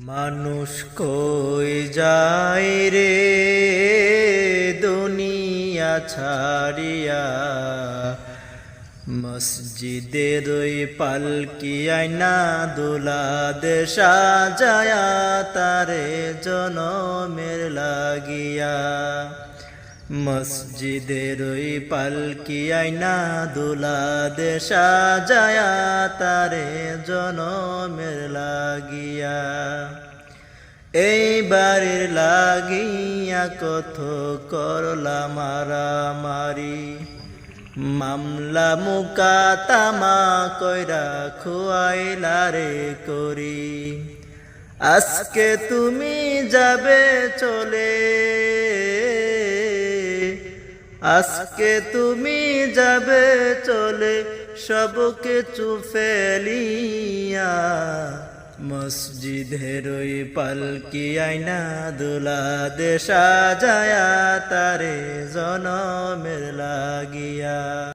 মানুষ কই যায় রে দুনিয়া ছাড়িয়া, মসজিদের ওই পালকি আয়না দুলা দেশা যায়া তারে জনমের লাগিয়া। মসজিদের ওই পালকি আয়না দুলা দেশা যায়া তারে জনমের লাগিয়া। এইবারের লাগিয়া কত করলা মারামারি, মামলা মুকাতামা কইরা খুয়াইলা রে করি। আজকে তুমি যাবে চলে, আজকে তুমি যাবে চলে সব কিছু ফেলিয়া। মসজিদের ওই পালকি আয়না দুলা দেশা যায়া তারে জনমের লাগিয়া।